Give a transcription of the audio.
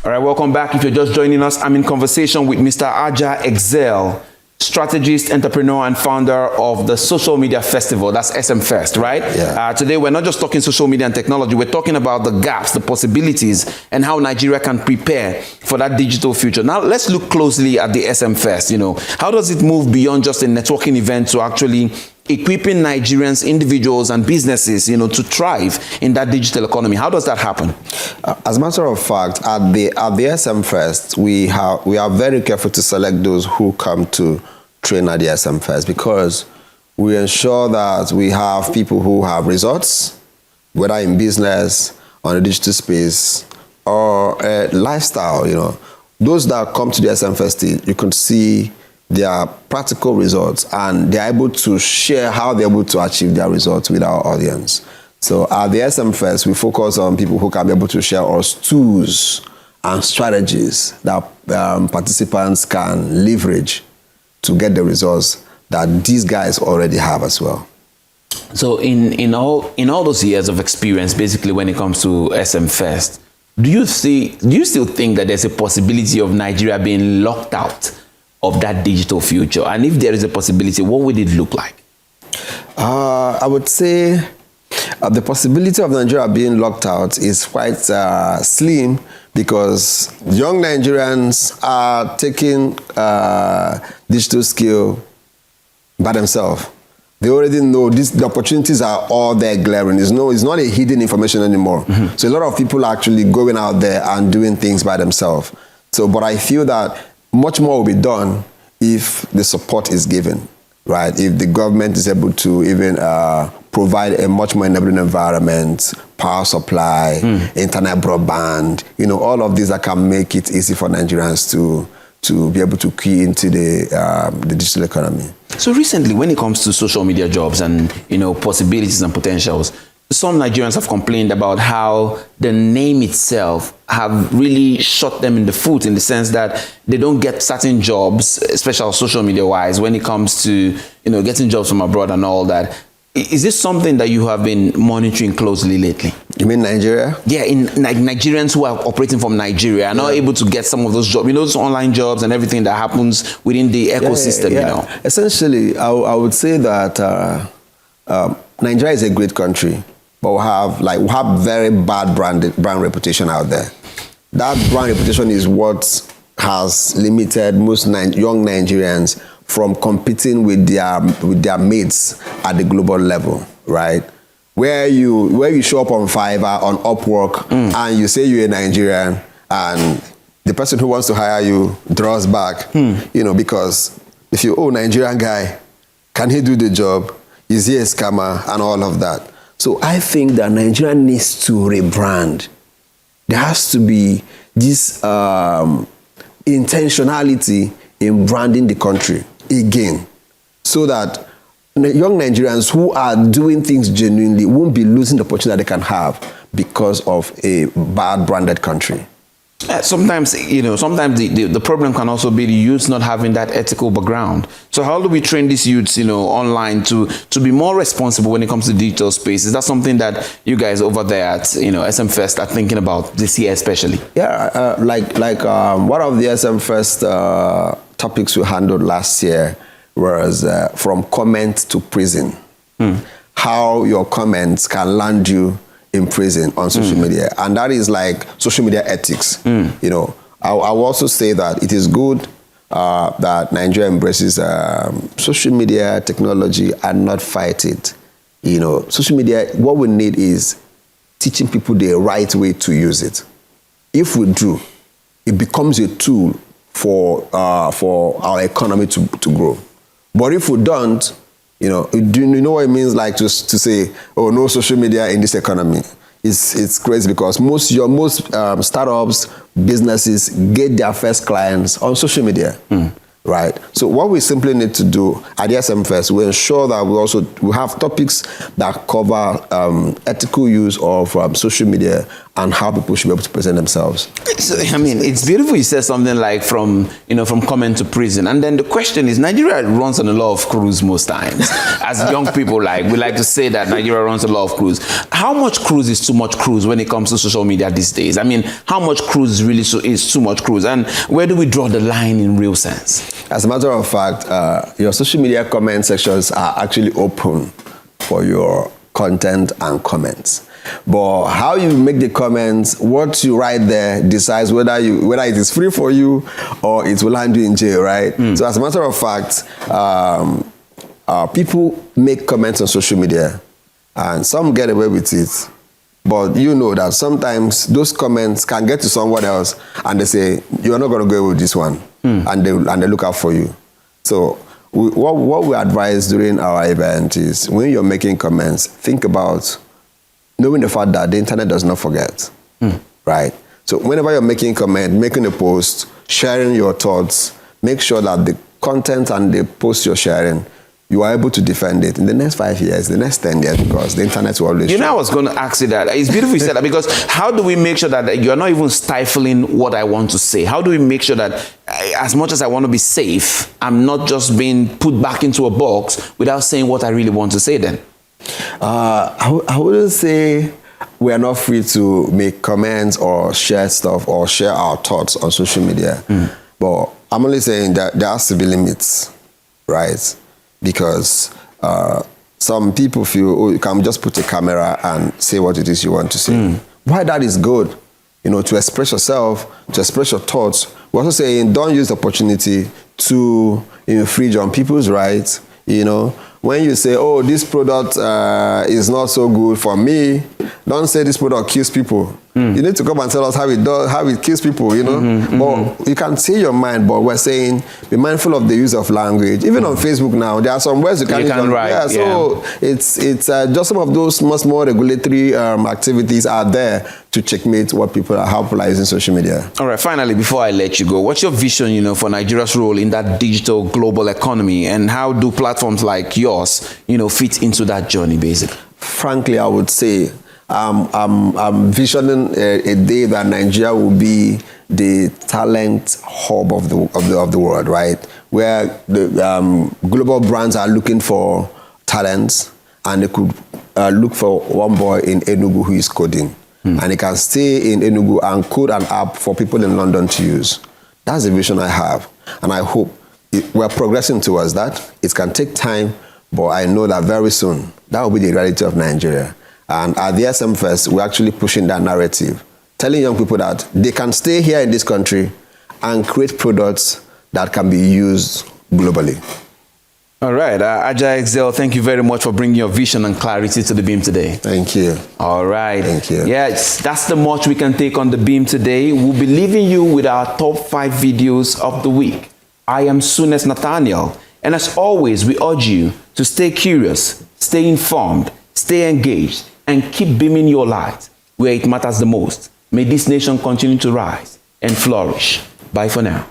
All right, welcome back. If you're just joining us, I'm in conversation with Mr. Aja Excel, strategist, entrepreneur, and founder of the Social Media Festival. That's SM Fest, right? Yeah. Today, we're not just talking social media and technology. We're talking about the gaps, the possibilities, and how Nigeria can prepare for that digital future. Now, let's look closely at the SM Fest. How does it move beyond just a networking event to actually equipping Nigerians, individuals, and businesses, to thrive in that digital economy? How does that happen? As a matter of fact, at the SM Fest, we are very careful to select those who come to train at the SM Fest, because we ensure that we have people who have results, whether in business, on the digital space, or lifestyle. Those that come to the SM Fest, you can see their practical results, and they're able to share how they're able to achieve their results with our audience. So at the SM Fest, we focus on people who can be able to share us tools and strategies that participants can leverage to get the results that these guys already have as well. So in all those years of experience, basically when it comes to SM Fest, do you still think that there's a possibility of Nigeria being locked out of that digital future? And if there is a possibility, what would it look like? I would say the possibility of Nigeria being locked out is quite slim, because young Nigerians are taking digital skill by themselves. They already know the opportunities are all there glaring. It's not a hidden information anymore. Mm-hmm. So a lot of people are actually going out there and doing things by themselves. But I feel that much more will be done if the support is given, right? If the government is able to even provide a much more enabling environment, power supply, internet broadband, all of these that can make it easy for Nigerians to be able to key into the digital economy. So recently, when it comes to social media jobs and possibilities and potentials, some Nigerians have complained about how the name itself have really shot them in the foot, in the sense that they don't get certain jobs, especially social media wise, when it comes to getting jobs from abroad and all that. Is this something that you have been monitoring closely lately? You mean Nigeria? Yeah, in Nigerians who are operating from Nigeria are not able to get some of those jobs, those online jobs and everything that happens within the ecosystem, Essentially, I would say that Nigeria is a great country, but we have very bad brand reputation out there. That brand reputation is what has limited most young Nigerians from competing with their mates at the global level, right? Where you show up on Fiverr, on Upwork, and you say you're a Nigerian, and the person who wants to hire you draws back, because if Nigerian guy, can he do the job? Is he a scammer? And all of that. So I think that Nigeria needs to rebrand. There has to be this intentionality in branding the country again, so that young Nigerians who are doing things genuinely won't be losing the opportunity they can have because of a bad branded country. Sometimes the problem can also be the youths not having that ethical background. So how do we train these youths, online to be more responsible when it comes to digital space? Is that something that you guys over there at SM Fest are thinking about this year especially? Yeah, one of the SM Fest topics we handled last year was from comment to prison. How your comments can land you in prison on social media, and that is like social media ethics. I will also say that it is good that Nigeria embraces social media technology and not fight it. Social media, what we need is teaching people the right way to use it. If we do, it becomes a tool for our economy to grow. But if we don't, do you know what it means, like to say, oh, no social media in this economy? It's crazy, because most startups, businesses get their first clients on social media, right? So what we simply need to do at the SM Fest, we ensure that we have topics that cover ethical use of social media and how people should be able to present themselves. I mean, it's beautiful you said something like from comment to prison. And then the question is, Nigeria runs on a lot of crews most times. As young people, we like to say that Nigeria runs a lot of crews. How much cruise is too much cruise when it comes to social media these days? I mean, how much cruise really is too much cruise? And where do we draw the line in real sense? As a matter of fact, your social media comment sections are actually open for your content and comments. But how you make the comments, what you write there decides whether it is free for you or it will land you in jail, right? So as a matter of fact, people make comments on social media and some get away with it. But you know that sometimes those comments can get to someone else and they say, you're not going to go with this one. And they look out for you. So what we advise during our event is when you're making comments, think about knowing the fact that the internet does not forget, right? So whenever you're making a comment, making a post, sharing your thoughts, make sure that the content and the post you're sharing, you are able to defend it in the next 5 years, the next 10 years, because the internet will always I was going to ask you that. It's beautiful you said that, because how do we make sure that you're not even stifling what I want to say? How do we make sure that as much as I want to be safe, I'm not just being put back into a box without saying what I really want to say then? I wouldn't say we are not free to make comments or share stuff or share our thoughts on social media. But I'm only saying that there are severe limits, right? Because some people feel, oh, you can just put a camera and say what it is you want to say. Why that is good, to express yourself, to express your thoughts. We're also saying don't use the opportunity to infringe on people's rights, When you say, oh, this product is not so good for me, don't say this product kills people. You need to come and tell us how it kills people, But you can say your mind, but we're saying be mindful of the use of language. Even on Facebook now, there are some words you can write. Yeah, so it's just some of those much more regulatory activities are there to checkmate how people are using social media. All right, finally, before I let you go, what's your vision, for Nigeria's role in that digital global economy, and how do platforms like yours, fit into that journey, basically? Frankly, I would say I'm visioning a day that Nigeria will be the talent hub of the world, right? Where the global brands are looking for talents, and they could look for one boy in Enugu who is coding. And he can stay in Enugu and code an app for people in London to use. That's the vision I have. And I hope we're progressing towards that. It can take time, but I know that very soon, that will be the reality of Nigeria. And at the SM Fest, we're actually pushing that narrative, telling young people that they can stay here in this country and create products that can be used globally. All right, Ajay Excel, thank you very much for bringing your vision and clarity to the Beam today. Thank you. All right. Thank you. Yes, that's the much we can take on the Beam today. We'll be leaving you with our top 5 videos of the week. I am Sunes Nathaniel, and as always, we urge you to stay curious, stay informed, stay engaged, and keep beaming your light where it matters the most. May this nation continue to rise and flourish. Bye for now.